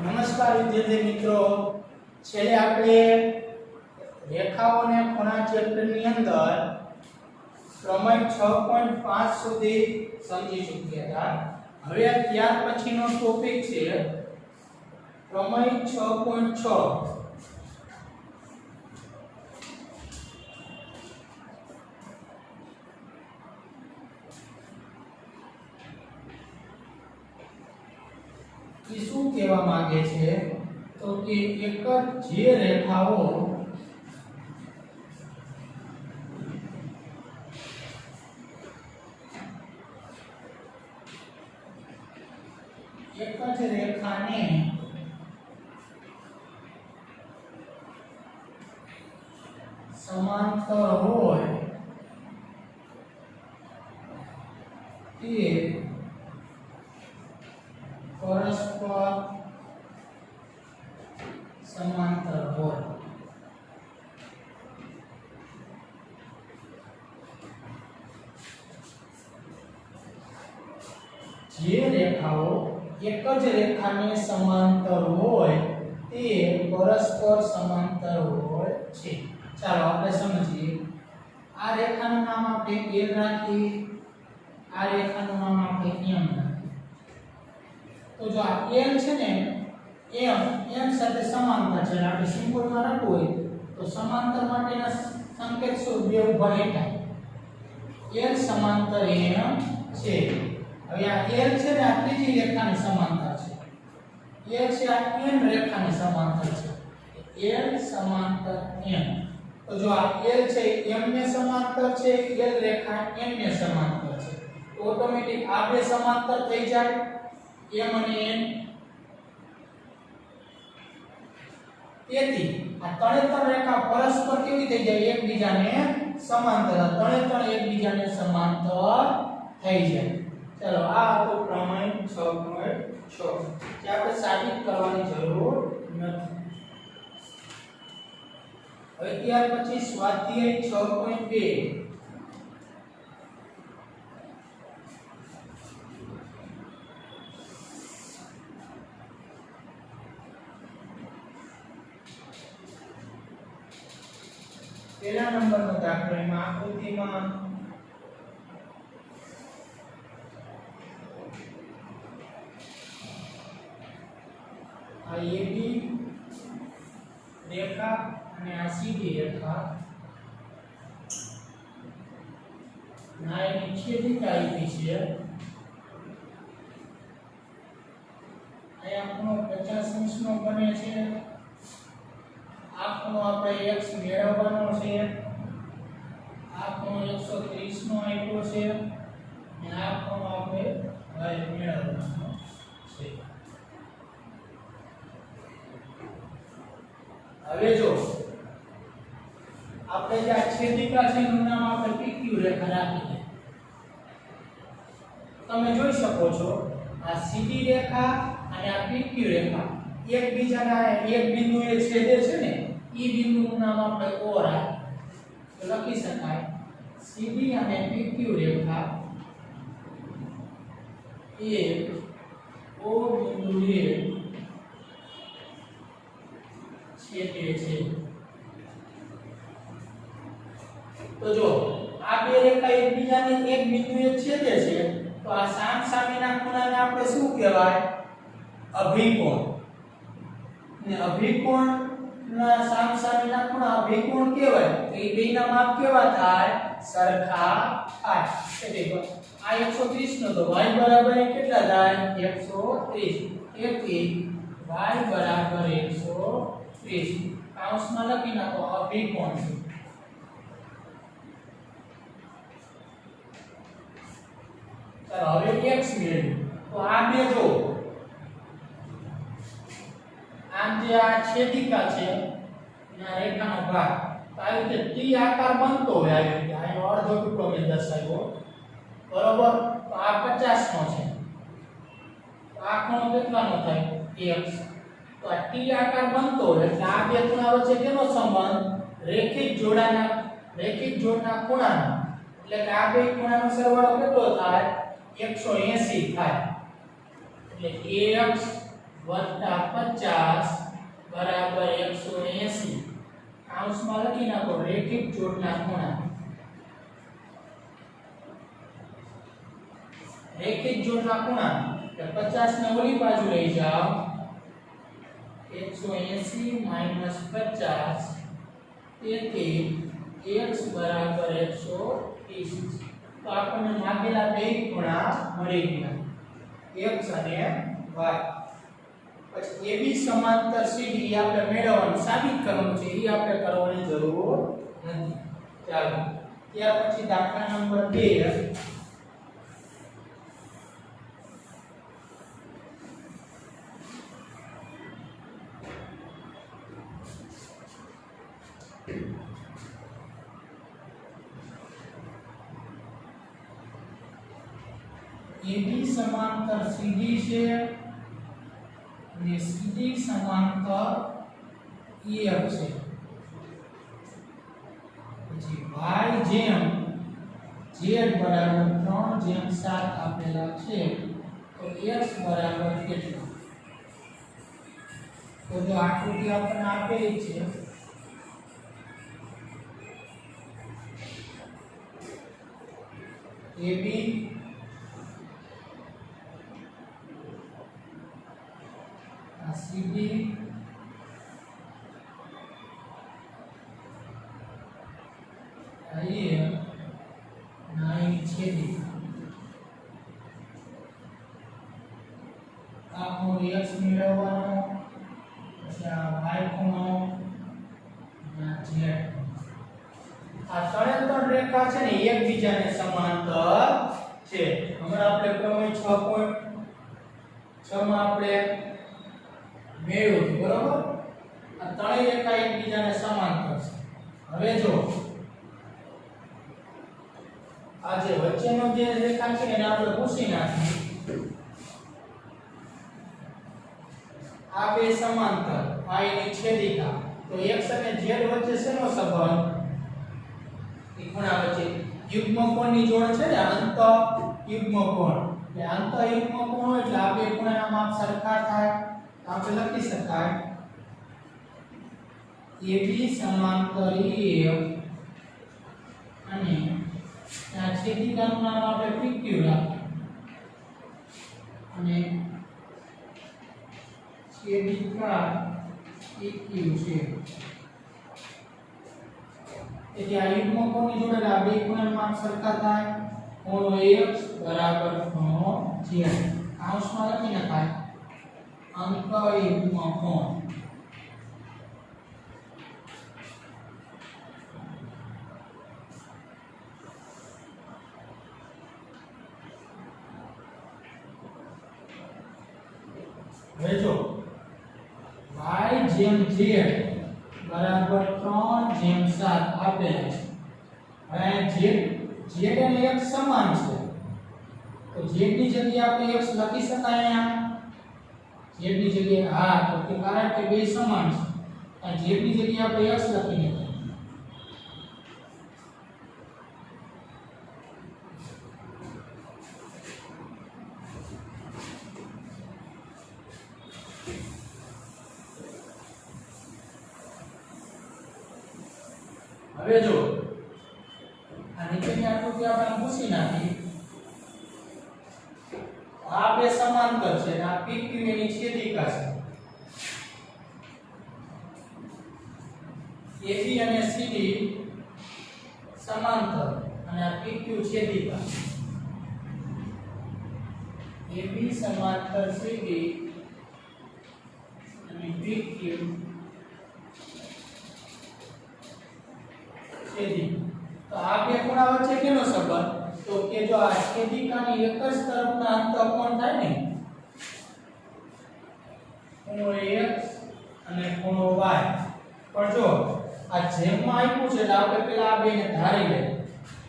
નમસ્કાર વિદ્યાર્થી મિત્રો, છેલ્લે આપણે રેખાઓ અને ખૂણા ચેપ્ટરની અંદર પ્રમેય 6.5 સુધી સમજી ચૂક્યા હતા। હવે ત્યાર પછીનો ટોપિક છે પ્રમેય 6.6। શું કહેવા માંગે છે તો કે એક જ જે રેખાઓ એક જ રેખાને સમાંતર હોય તે परस्पर समांतर हो। जे रेखाओ एक ज रेखाने समांतर होय ते परस्पर समांतर होय छे। चलो આપણે સમજીએ। આ રેખાનું નામ આપણે L રાખી, આ રેખાનું નામ આપણે M રાખી। तो जो आ m છે ને m સાથે સમાંતર છે, આપણે સિમ્બોલ માં રાખવું હોય તો સમાંતર માટેના સંકેત શું બે ઉભા રેખા l સમાંતર m છે। હવે આ l છે ને આ ત્રીજી રેખાની સમાંતર છે, l છે આ m રેખાની સમાંતર છે, l સમાંતર m। તો જો આ l છે m ને સમાંતર છે, l રેખા m ને સમાંતર છે, તો ઓટોમેટિક આ બે સમાંતર થઈ જાય m અને n। તેથી આ ત્રણે રેખા પરસ્પર કેવી થઈ જાય એકબીજાને સમાંતર, ત્રણે એકબીજાને સમાંતર થઈ જાય। ચલો આ હતો પ્રમેય 6.6 જે આપણે સાબિત કરવાની જરૂર નથી। હવે ત્યાર પછી સ્વાધ્યાય 6.2 पहला नंबर नो दाखलो में आकृति में आ AB रेखा અને આ સીધી રેખા ના એની છેદિકા આપી છે। અહીંયા ખૂણો 50 અંશનો બને છે। આ ખૂણો આપણે x મેળવવાનો છે, આ ખૂણો 130 નો આપ્યો છે અને આ ખૂણો આપણે y મેળવવાનો છે। હવે જો આપણે જે આ છેદિકા છે એનું નામ આપણે PQ રેખા રાખી દે। તમે જોઈ શકો છો આ સીધી રેખા અને આ PQ રેખા એકબીજાના એક બિંદુએ છેદે છે ને, ઈ બિંદુનું નામ આપણે O રાખીએ તો લખી શકાય CD અને PQ રેખા એ O બિંદુએ છેદે છે। તો જો આ બે રેખા એકબીજાને એક બિંદુએ છેદે છે તો આ સામસામેના ખૂણાને આપણે શું કહેવાય? અભિકોણ। ને અભિકોણ ના સામસામેના ખૂણા અભિકોણ કહેવાય તો એ બેના માપ કેવા થાય? સરખા થાય। એટલે આ 130 નો તો y બરાબર કેટલા થાય? 130। તેથી y બરાબર 130 કૌંસમાં લખી નાખો અભિકોણ છે। ચાલો હવે x મેળવ્યું તો આ બે જો આમ જે આ છેદિકા છે અને આ રેખાનો ભાગ તો આ રીતે T આકાર બનતો હોય, આ રીતે આનો અડધો ટુકડો મેં દર્શાવ્યો બરોબર। તો આ 50 નો છે તો આ ખૂણો કેટલાનો થાય? x। તો આ T આકાર બનતો હોય એટલે આ બે ખૂણા વચ્ચે કેનો સંબંધ? રેખિક જોડના ખૂણાનો। એટલે કે આ બે ખૂણાનો સરવાળો કેટલો થાય? 180 થાય। એટલે ax વત્તા 50 બરાબર 180 કૌંસમાં લખી નાખો રેખિક જોડના ખૂણા રેખિક જોડના ખૂણા એટલે 50 ને ઓલી બાજુ લઈ જાઓ 180 - 50 તેથી x બરાબર 130 તો આપણને માગેલા બે ખૂણા મળી ગયા x અને y પછી AB સમાંતર CD આપણે મેળવવાનું સાબિત કરવાનું છે એ આપણે કરવાની જરૂર નથી ચાલો ત્યાર પછી દાખલા નંબર 2 AB સમાંતર CD છે અને CD સમાંતર EF છે પછી y જેમ z બરાબર 3/7 આપેલા છે તો x બરાબર કેટલું તો જો આકૃતિ આપણને આપેલી છે AB CD IF 9 છેદી આ ખૂણો x મેળવવાનો પછી આ y ખૂણો અને z આ ત્રણ રેખા છે ને એકબીજાને સમાંતર છે હમણાં આપણે પ્રમેય 6.6 માં આપણે મેળવ્યું બરોબર આ ત્રણેય રેખા એકબીજાને સમાંતર છે હવે જો આ જે વચ્ચેનો જે રેખા છે એને આપણે ભૂસી નાખીએ આ બે સમાંતર આ એની છેદિકા તો x અને z વચ્ચે શેનો સંબંધ એ ખૂણા વચ્ચે યુગ્મ કોણની જોડ છે ને અંત યુગ્મ કોણ એટલે અંત યુગ્મ કોણ હોય એટલે આ બે ખૂણાના માપ સરખા થાય આપણે લખી શકાય AB સમાંતર EF અને આ છેદિકાનું નામ આપણે PQ રાખીએ અને છેદિકા PQ છે એટલે આ યુગ્મ કોણની જોડે આ બે ખૂણાના માપ સરખા થાય ખૂણો x બરાબર ખૂણો z કૌંસમાં લખી નખાય અંત યુગ્મ કોણ હવે જો y જેમ z બરાબર 3/7 આપેલા છે હવે z અને x સમાન છે તો z ની જગ્યાએ આપણે x લખી શકાય અહીંયા z ની જગ્યાએ હા તો કે કારણ કે બે સમાન છે આ z ની જગ્યાએ આપણે x લખીને હવે જો આ નીચેની આકૃતિ આપણે ભૂસી નાખી આ બે સમાંતર છે અને આ PQ એની છેદિકા છે AB અને CD સમાંતર અને આ PQ છેદિકા AB સમાંતર CD અને PQ તો આ બે ખૂણા વચ્ચે કેનો સંબંધ તો કે જો આ છેદિકાની એક જ તરફના અંત કોણ થાય ને ખૂણો x અને ખૂણો y પણ જો આ જેમમાં આપ્યું છે એટલે આપણે પહેલા આ બેને ધારી લઈએ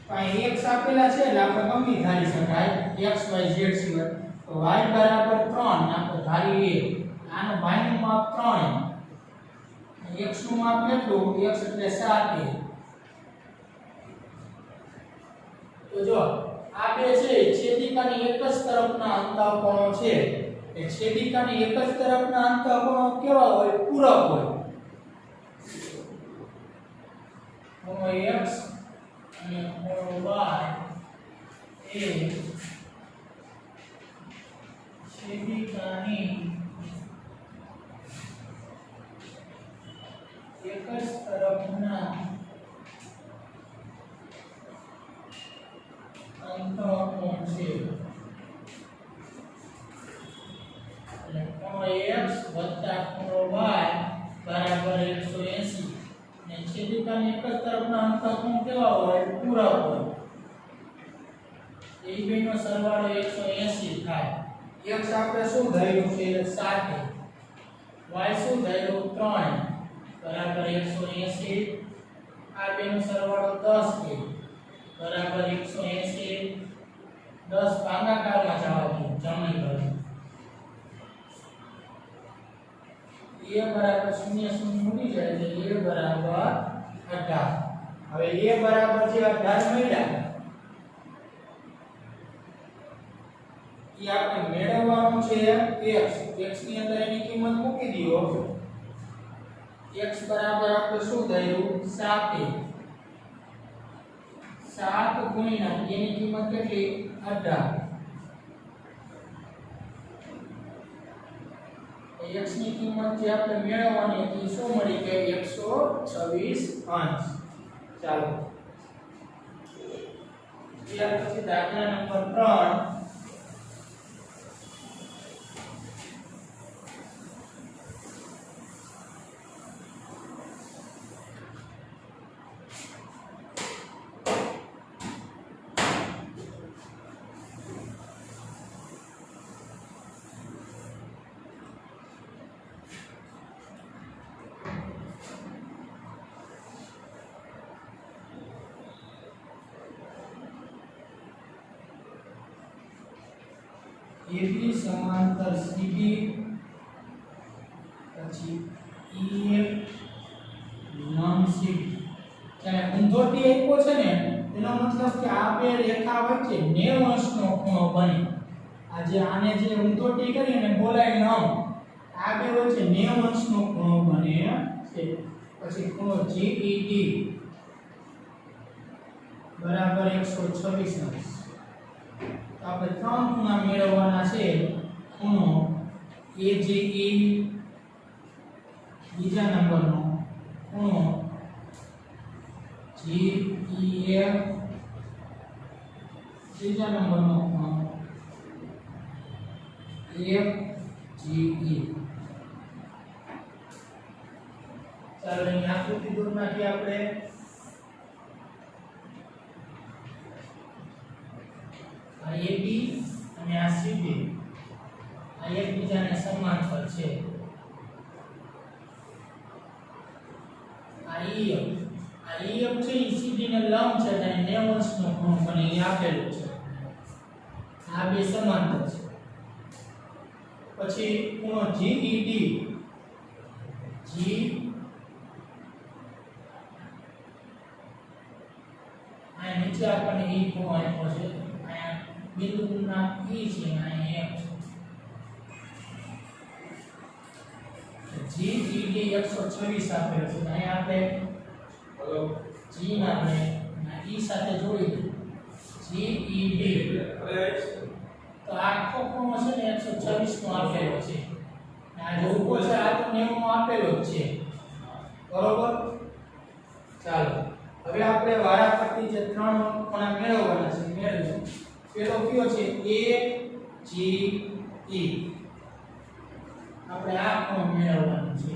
તો અહીં x આપેલા છે એટલે આપણે ગમે ધારી શકાય x y z સિવાય તો y બરાબર 3 આપણે ધારીએ આનો y નું માપ 3 x નું માપ કેટલું x એટલે 7 તો જો આ બે છે છેદિકાની એક જ તરફના અંતઃકોણો છે એ છેદિકાની એક જ તરફના અંતઃકોણો કેવા હોય? પૂરક હોય. ખૂણો x અને ખૂણો y એ છેદિકાની એક જ તરફના અંતઃકોણ છે. એટલે ખૂણો x વત્તા ખૂણો y બરાબર 180. અને છેદિકાની એક જ તરફના અંતઃકોણ કેવા હોય? પૂરક હોય. એ બેનો સરવાળો 180 થાય. x આપણે શું ધાર્યું છે? 7. y શું ધાર્યું? 3 બરાબર 180. આ બેનો સરવાળો 10 છે બરાબર 180. 10 ભાગાકારમાં જવા દો જમણી બાજુ. a બરાબર 0 0 ઉડી જાય એટલે a બરાબર 18. હવે a બરાબર જે 18 મળ્યા એ આપણે મેળવવાનું છે x ની અંદર એની કિંમત મૂકી દો. x બરાબર આપણે શું ધાર્યું? 7. 7 ગુણ્યા એની કિંમત કેટલી? 18. x ની કિંમત જે આપણે મેળવવાની હતી શું મળી કે 126 અંશ. ચાલો ત્યાર પછી દાખલા નંબર 3. AB સમાંતર CB પછી EF લંબ CB. ત્યારે ઊંધોટી આપ્યો છે ને એનો મતલબ કે આ બે રેખા વચ્ચે 90 અંશનો ખૂણો બને. આ જે આને જે ઊંધોટી કરી અને બોલાય લંબ, આ બે વચ્ચે 90 અંશનો ખૂણો બને છે. પછી ખૂણો GED બરાબર 126 અંશ. આપણે ત્રણ ખૂણા મેળવવાના છે. ખૂણો AGE બીજા નંબરનો, ખૂણો GEF ત્રીજા નંબરનો ખૂણો FGE. ચાલો અહીં આકૃતિ દોરી નાખીએ આપણે. આ AB અને આ CB આ એકબીજાને સમાંતર છે. આ EF છે એ CB ને લંબ છે અને 90 અંશનો ખૂણો બને એ આપેલું છે. આ બે સમાંતર છે. પછી ખૂણો GED આ નીચે આપણને એ ખૂણો આપ્યો છે. બિંદુના E છે અને F છે. GED 126 આપેલો છે. અહીં આપણે G ના આપણે E સાથે જોડી GED તો આખો ખૂણો છે ને 126 નો આપેલો છે. આ જે ઊભો છે આ તો 90 નો આપેલો જ છે. બરોબર. ચાલો હવે આપણે વારાફરતી જે ત્રણ ખૂણા મેળવવાના છે મેળવીએ. પેલો કયો છે AGE. આપણે આ ખૂણો મેળવવાનો છે.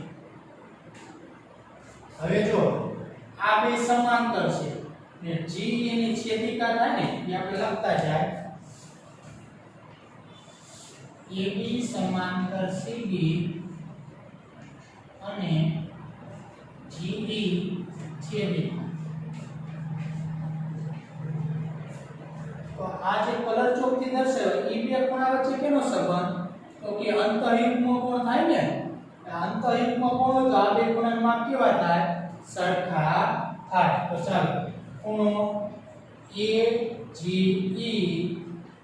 હવે જો આ બે સમાંતર છે ને GE ની છેદિકા થાય ને એ આપણે લખતા જાય. AB સમાંતર CB અને GE છેદિકા. તો આ જે કલર ચોકથી દર્શાવે એ બે ખૂણા વચ્ચે કેનો સંબંધ? તો કે અંતઃયુગ્મ કોણ થાય ને. આ અંતઃયુગ્મ કોણ હોય તો આ બે ખૂણાના માપ કેવા થાય? સરખા થાય. તો ચાલો ખૂણો AGE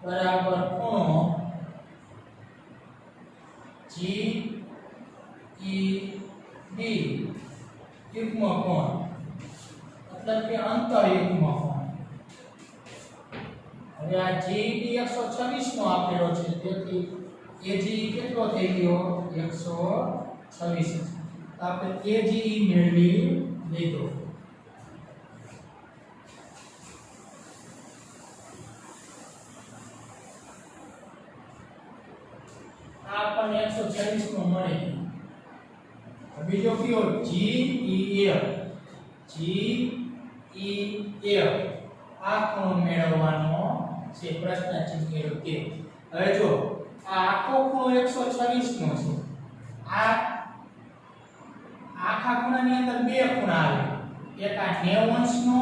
બરાબર ખૂણો GEB युग्म कोण मतलब કે અંતર યુગ્મ કોણ હવે આ GEB 126 નો આપેલો છે તેથી AGE કેટલો થઈ ગયો 126 તો આપણે AGE મેળવી લીધો આ પણ 126 નો મળે બીજો કયો GEF આ ખૂણો મેળવવાનો છે પ્રશ્ન ચિહ્ન કે હવે જો આ આખો ખૂણો 126 નો છે આ આખા ખૂણાની અંદર બે ખૂણા આવે એક આ 90 અંશનો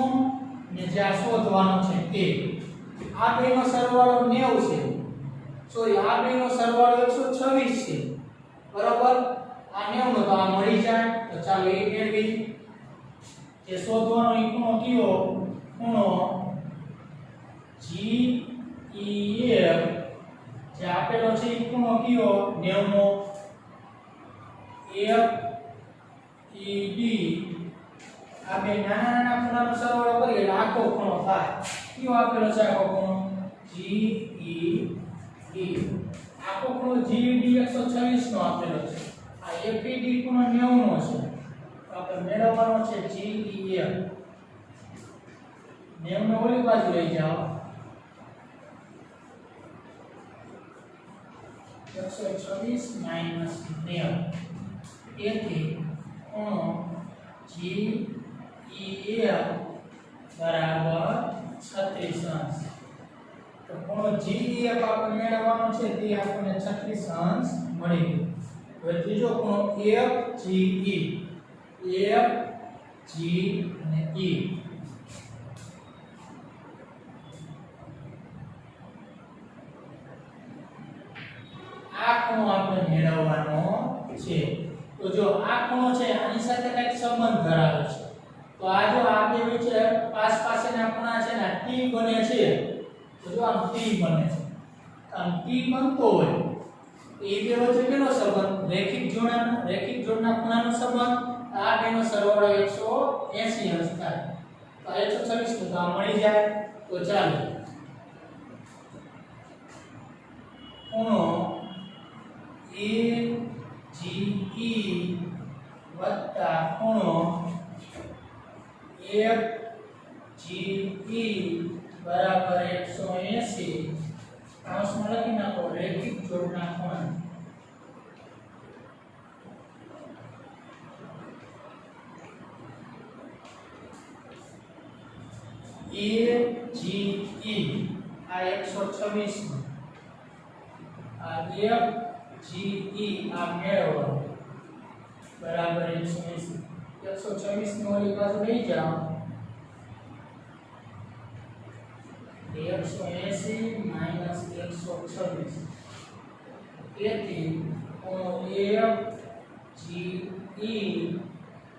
ને જે આ શોધવાનો છે તે આ બેનો સરવાળો 90 છે સોરી આ બેનો સરવાળો 126 છે બરાબર આ 90 નો તો આ મળી જાય તો ચાલો એ મેળવી જે શોધવાનો એ ખૂણો કયો ખૂણો GEF જે આપેલો છે એ ખૂણો કયો 90 નો FED આ બે નાના નાના ખૂણાનો સરવાળો કરીએ એટલે આખો ખૂણો થાય કયો આપેલો છે આખો ખૂણો GED આખો ખૂણો GED 126 નો આપેલો છે આ FED ખૂણો 90 નો છે તો આપણે મેળવવાનો છે GEF 90 નો ઓલી બાજુ લઈ જાઓ 126 માઈનસ 90 તેથી ખૂણો GEF બરાબર 36 અંશ તો ખૂણો GEF આપણે મેળવવાનો છે તે આપણને 36 અંશ મળી ગયો હવે ત્રીજો ખૂણો FGE અને E આ ખૂણો આપણે મેળવવાનો છે તો જો આ ખૂણો છે આની સાથે કઈક સંબંધ ધરાવે છે તો આ જો આ બે વચ્ચે પાસેના ખૂણા છે ને T બને છે તો જો આમ T બને છે આમ T બનતો હોય તો એ બે વચ્ચે કેનો સંબંધ રેખિક જોડના ખૂણાનો સંબંધ આ બેનો સરવાળો 180 અંશ થાય તો 126 તો આ મળી જાય તો ચાલો ખૂણો AGE વત્તા ખૂણો FGE બરાબર 180 કૌંસમાં લખી નાખો રેખિક જોડના ખૂણા AGE આ 126 નો આ FGE આ મેળવવાનો બરાબર 180 નો ઓલી બાજુ લઈ જાઓ 180 માઈનસ 126 તેથી ખૂણો FGE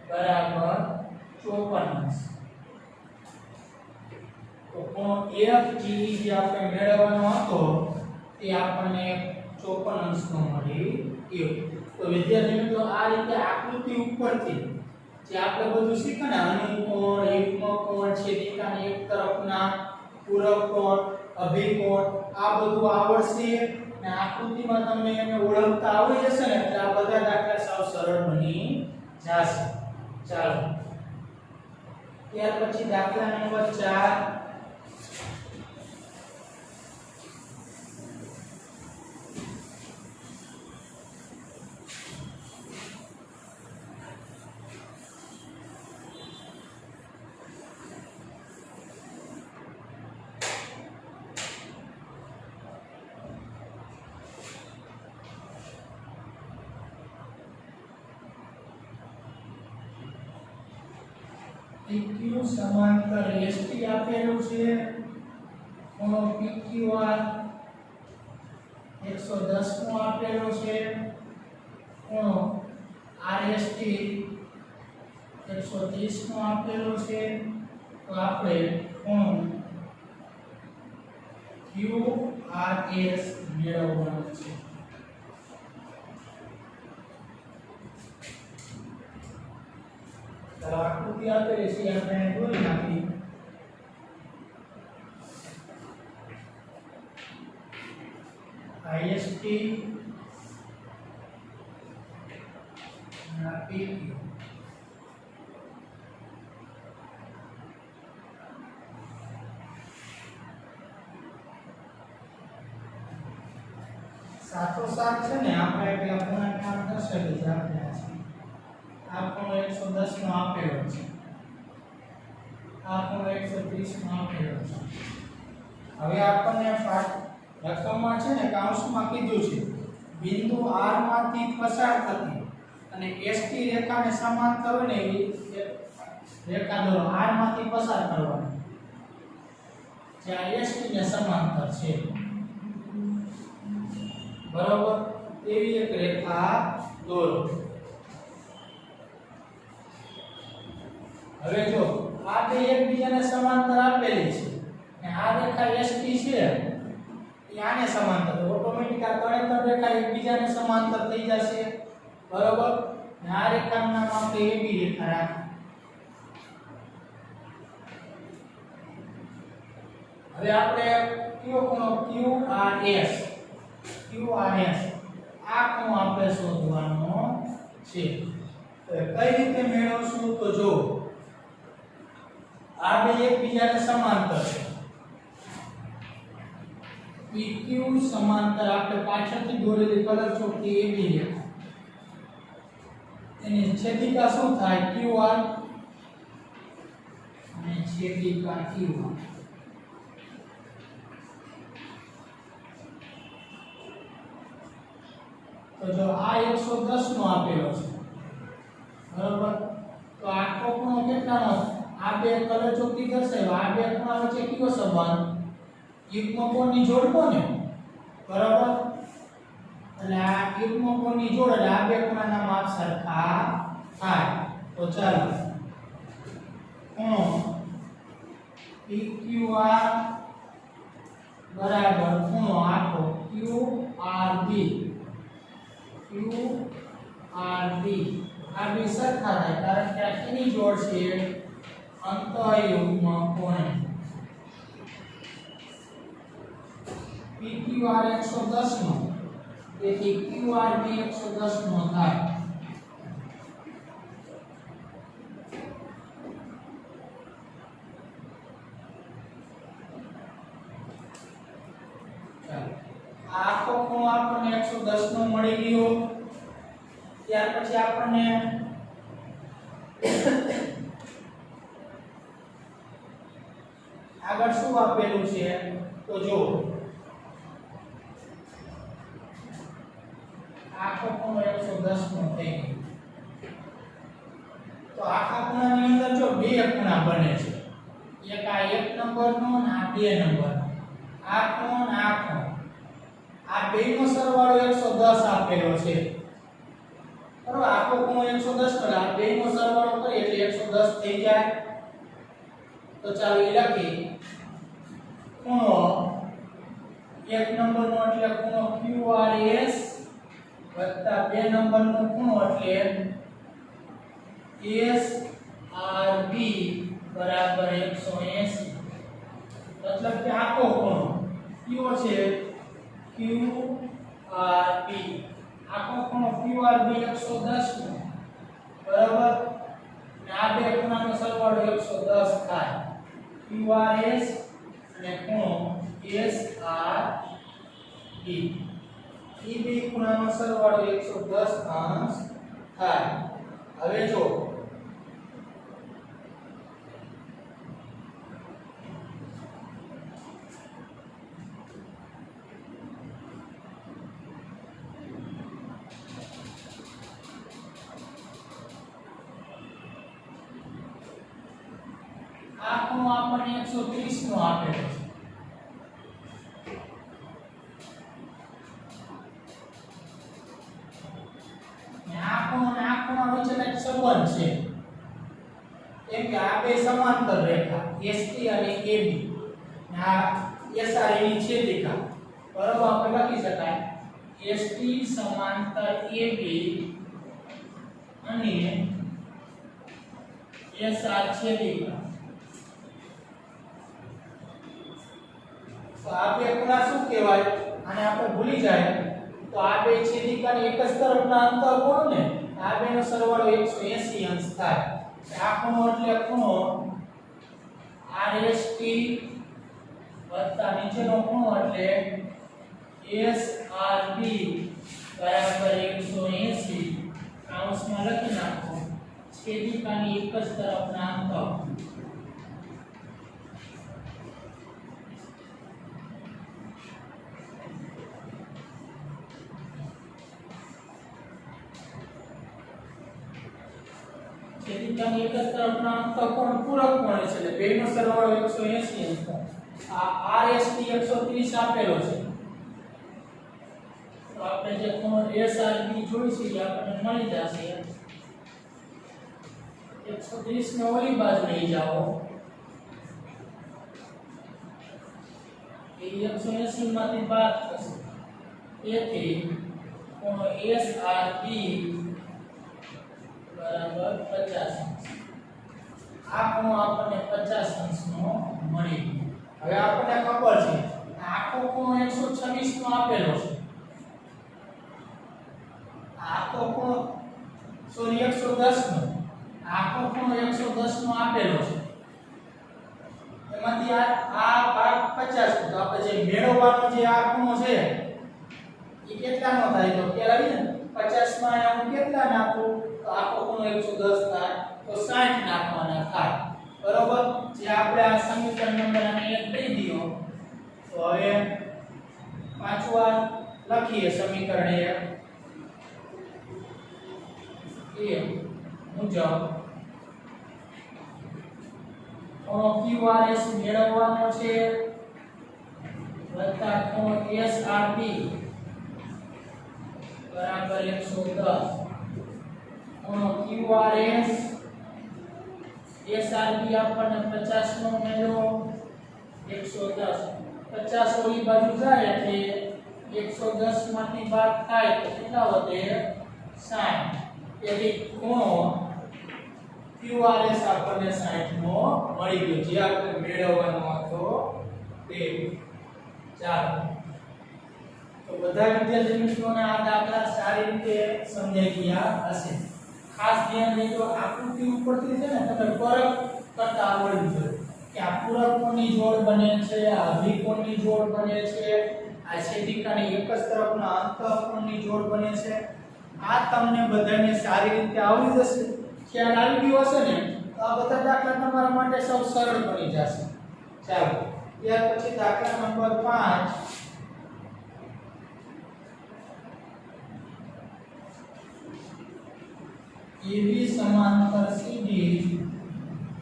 બરાબર 54 તો ખૂણો FGE જે આપણે મેળવવાનો હતો તે આપણને 54 અંશનો મળી ગયો તો વિદ્યાર્થી મિત્રો આ રીતે આકૃતિ ઉપરથી જે આપણે બધું શીખ્યા ને અનુકોણ યુગ્મ કોણ છેદિકાના એક તરફના પૂરક કોણ અભિકોણ આ બધું આવડશે અને આકૃતિમાં તમને એને ઓળખતા આવડી જશે ને એટલે આ બધા દાખલા સાવ સરળ બની જશે ચાલો ત્યાર પછી દાખલા નંબર 4 PQ સમાંતર ST આપેલું છે ખૂણો PQR 110 નો આપેલો છે ખૂણો RST 130 નો આપેલો છે તો આપણે ખૂણો QRS મેળવવાનો છે ચાલો આકૃતિ આપેલી છે આપણે દોરી નાખી IST અને PQ સાથોસાથ છે ને આપણે એટલે અપૂર્ણાંક નામ દર્શાવી છે આપણે આ ખૂણો 110 નો આપેલો છે આ ખૂણો 130 નો આપેલો છે હવે આપણને રકમમાં છે ને કૌંસમાં કીધું છે બિંદુ R માંથી પસાર થતી અને ST રેખાને સમાંતર હોય ને એવી રેખા દોરો R માંથી પસાર કરવાની જ્યાં ST ને સમાંતર છે બરાબર એવી એક રેખા દોરો હવે જો આ બે એકબીજાને સમાંતર આપેલી છે અને આ રેખા ST છે એ આને સમાંતર ઓટોમેટિક આ ત્રણે રેખા એકબીજાને સમાંતર થઈ જશે બરાબર અને આ રેખાનું નામ આપણે AB રેખા રાખી હવે આપણે કયો ખૂણો QRS આ ખૂણો આપણે શોધવાનો છે તો કઈ રીતે મેળવશું તો જો આ બે એકબીજાને સમાંતર છે PQ સમાંતર આપણે પાછળથી દોરેલી કલર ચોકડી AB રેખા એની છેદિકા શું થાય QR અને છેદિકા QR તો જો આ 110 નો આપેલો છે બરાબર તો આખો ખૂણો કેટલાનો આ બે કલર ચોકડી દર્શાવ્યો આ બે ખૂણા વચ્ચે કયો સંબંધ યુગ્મ કોણની જોડ કોને બરાબર અને આ યુગ્મ કોણની જોડ એટલે આ બે ખૂણાના માપ સરખા થાય તો ચાલો ખૂણો PQR બરાબર ખૂણો આખો QRB આ બે સરખા થાય કારણ કે આ એની જોડ છે અંતઃયુગ્મ કોણ PQR 110 નો તેથી QRB 110 નો થાય આખો ખૂણો આપણને 110 નો મળી ગયો ત્યાર પછી આપણને આગળ શું આપેલું છે તો જો આખો ખૂણો 110 નો થઈ ગયો તો આખા ખૂણાની અંદર જો બે ખૂણા બને છે એક આ 1 નંબરનો અને આ 2 નંબરનો આ ખૂણો અને આ ખૂણો આ બેનો સરવાળો 110 આપેલો છે બરાબર આખો ખૂણો 110 પર આ બેનો સરવાળો કરીએ એટલે 110 થઈ જાય તો ચાલો એ લખી ખૂણો 1 નંબરનો એટલે ખૂણો QRS વત્તા 2 નંબરનો ખૂણો એટલે SRB બરાબર 180 મતલબ કે આખો ખૂણો કયો છે QRB આખો ખૂણો QRB 110 નો બરાબર અને આ બે ખૂણાનો સરવાળો 110 થાય QRS અને ખૂણો SRB એ બે ખૂણાનો સરવાળો 110 અંશ થાય હવે જો આ ખૂણો આપણને 130 નો આપેલો છે ને આ ખૂણો અને આ ખૂણા વચ્ચે એક સંબંધ છે કેમ કે આ બે સમાંતર રેખા ST અને AB ને આ SR ની છેદિકા બરાબર આપણે લખી શકાય ST સમાંતર AB અને SR છેદિકા તો આ બે ખૂણા શું કહેવાય આને આપણે ભૂલી જાય તો આ બે છેદિકાની એક જ તરફના અંતર કોણ ને આ બેનો સરવાળો 180 અંશ થાય આ ખૂણો એટલે ખૂણો RST વત્તા નીચેનો ખૂણો એટલે SRB બરાબર 180 કૌંસમાં લખી નાખો છેદિકાની એક જ તરફના અંતર છેદિકાની એક જ તરફના અંતર કોણ પૂરક કોણ છે એટલે બેનો સરવાળો 180 અંશ થાય આ RST 130 આપેલો છે તો આપણે જે ખૂણો SRB જોઈશું એ આપણને મળી જશે 130 ને ઓલી બાજુ લઈ જાઓ એ 180 માંથી બાદ થશે તેથી ખૂણો SRB બરાબર 50 અંશ આ ખૂણો આપણને 50 અંશનો મળી હવે આપણને ખબર છે આખો ખૂણો 126 નો આપેલો છે આખો ખૂણો સોરી 110 નો આખો ખૂણો 110 નો આપેલો છે એમાંથી આ ભાગ 50 તો આપણે જે મેળવવાનો જે આ ખૂણો છે એ કેટલાનો થાય તો ખ્યાલ આવી ને 50 માં હું કેટલા નાખું તો આખો ખૂણો 110 થાય તો 60 નાખવાના થાય બરોબર જે આપણે આ સમીકરણ નંબર અને 1 દઈ દીધો તો હવે પાછું આ લખીએ સમીકરણ 1 એ મુજબ ખૂણો QRS મેળવવાનો છે વત્તા ખૂણો SRB બરાબર 110 ખૂણો QRS SRB આપણને 50 નો મેળવો 110 50 ઓલી બાજુ જાય એટલે 110 માંથી બાદ થાય તો કેટલા વધે 60 તેથી ખૂણો QRS આપણને 60 નો મળી ગયો જે આપણે મેળવવાનો હતો તે ચાલો તો બધા વિદ્યાર્થી મિત્રોને આ દાખલા સારી રીતે સમજાઈ ગયા હશે ખાસ ધ્યાન દેજો આકૃતિ ઉપરથી છે ને તમે ફરક કરતા આવડવું જોઈએ કે આ પૂરકોની જોડ બને છે આ અભિકોણની જોડ બને છે આ છેદિકાની એક જ તરફના અંતઃકોણની જોડ બને છે આ તમને બધાને સારી રીતે આવડી જશે ખ્યાલ આવી ગયો હશે ને તો આ બધા દાખલા તમારા માટે સૌ સરળ બની જશે ચાલો ત્યાર પછી દાખલા નંબર 5 AB समांतर CD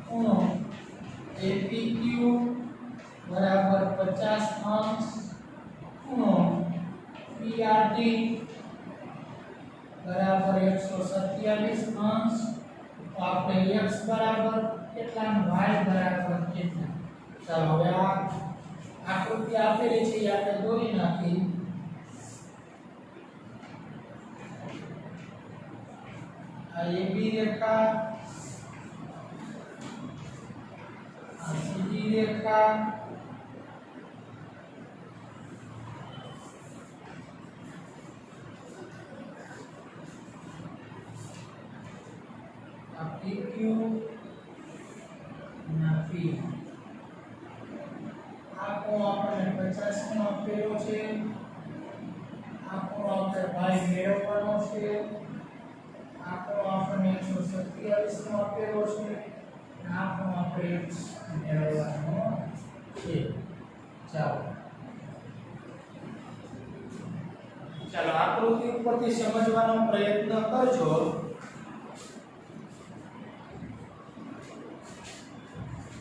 ખૂણો APQ બરાબર 50 અંશ ખૂણો PRD બરાબર 127 અંશ તો આપણે x બરાબર કેટલા y બરાબર કેટલા ચાલો હવે આ આકૃતિ આપેલી છે આપણે દોરી નાખી આ AB રેખા આ CD રેખા આ PQ ના P આ કોણ આપણને 50 નો આપેલો છે આ કોણ આપણે y મેળવવાનો છે આપણો આપણને 127 નો આપેલો છે આપણો આપણે x મેળવવાનો છે ચાલો આકૃતિ ઉપરથી સમજવાનો પ્રયત્ન કરજો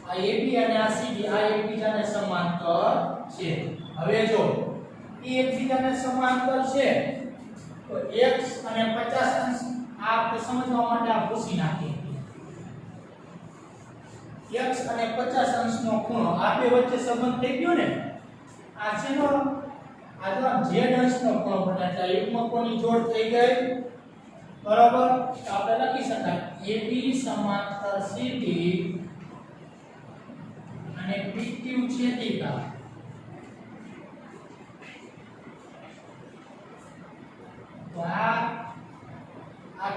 આ AB અને આ CD આ એકબીજાને સમાંતર છે હવે જો એ એકબીજાને સમાંતર છે તો x અને 50 અંશ આપણે સમજવા માટે આ ભૂસી નાખીએ x અને 50 અંશનો ખૂણો આ બે વચ્ચે સંબંધ થઈ ગયો ને આ છેનો આ જો z અંશનો ખૂણો બને એટલે યુગ્મકોની જોડ થઈ ગઈ બરાબર. તો આપણે લખી શકાય AB સમાંતર CD અને PQ છેદિકા. તો આ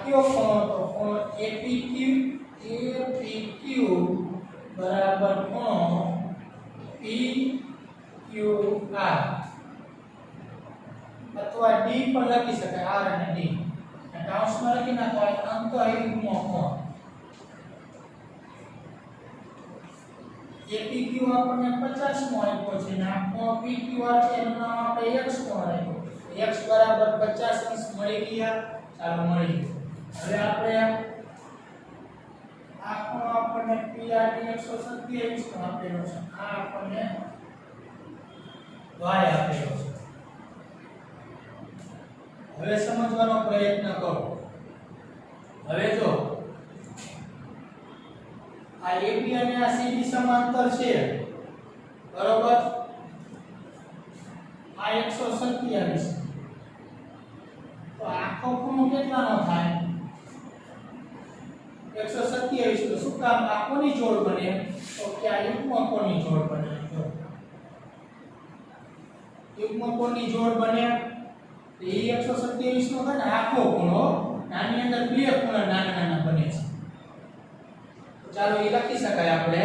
કયો ખૂણો? તો ખૂણો APQ બરાબર ખૂણો PQR અથવા D પણ લખી શકાય, R અને D. કૌંસમાં લખી નાખો અંતઃયુગ્મ કોણ. APQ આપણને 50 મો આપ્યો છે અને આ ખૂણો PQR છે એનું નામ આપણે x કોણ રાખ્યો. x બરાબર 50 અંશ મળી ગયા. ચાલો મળી ગયું. હવે આપણે આ ખૂણો આપણને PR ની 127 નો આપેલો છે. આ આપણને y આપેલો છે. હવે સમજવાનો પ્રયત્ન કરો. હવે જો આ AB અને આ CD સમાંતર છે, બરોબર. આ 127. તો આખો ખૂણો કેટલાનો થાય? 127. તો શું કામ આ કોની જોડ બને? તો કે આ યુગ્મ કોણની જોડ બને. જો યુગ્મ કોણની જોડ બને તો એ 127 નો થાય ને આખો ખૂણો. આની અંદર બે ખૂણા નાના નાના બને છે. તો ચાલો એ લખી શકાય આપણે.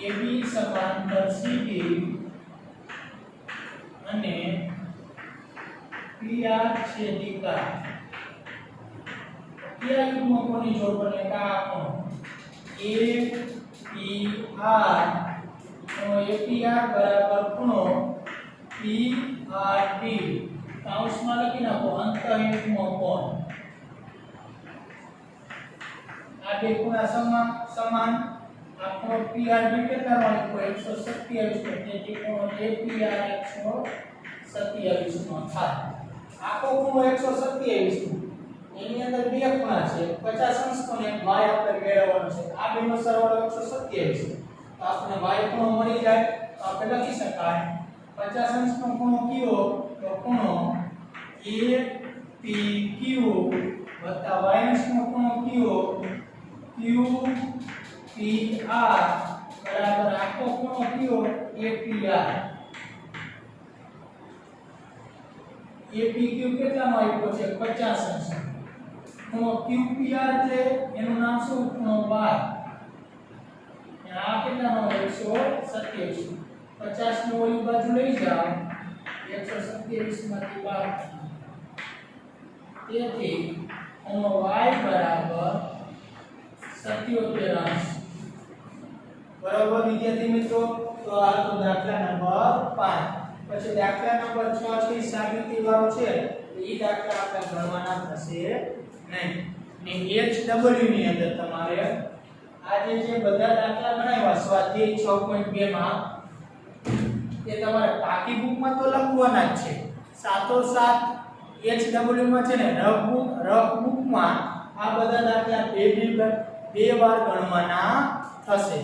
AB સમાંતર CD અને PR છેદિકા. કયા યુગ્મ કોની જોડ બને? આ ખૂણો APR. ખૂણો APR બરાબર ખૂણો PRD. કૌંસમાં લખી નાખો અંતઃયુગ્મ કોણ. આ બે ખૂણા સમાન. આ ખૂણો PRD કેટલાનો આપ્યો? 127. તેથી ખૂણો APR 127 નો થાય. આખો ખૂણો 127 નો. એની અંદર બે ખૂણા છે, 50 અંશ કોણ એક y આપણે મેળવવાનો છે. આ બેનો સરવાળો 127. તો આપણે y ખૂણો મળી જાય. તો આપણે લખી શકાય 50 અંશ નો ખૂણો કયો? તો ખૂણો APQ વત્તા y અંશ નો ખૂણો કયો? QPR બરાબર આખો ખૂણો કયો? APR. APQ કેટલાનો આપ્યો છે? 50 અંશ. ખૂણો QPR છે એનું નામ શું? ખૂણો y. આ કેટલાનો? 127. 50 ની ઓલી બાજુ લઈ જાઓ, 127 માંથી 12. તેથી ખૂણો y બરાબર 77 અંશ. બરાબર વિદ્યાર્થી મિત્રો. તો આ તો દાખલા નંબર 5. પછી દાખલા નંબર 6 છે સાબિતી વાળો છે. એ દાખલા આપણે ગણવાના થશે નહીં. ને HW ની અંદર તમારે આજે જે બધા દાખલા બનાવ્યા સ્વાધ્યાય 6.2 માં એ તમારે પાકી બુકમાં તો લખવાના જ છે. સાથોસાથ HW માં છે ને રફ બુકમાં આ બધા દાખલા બે વાર ગણવાના થશે.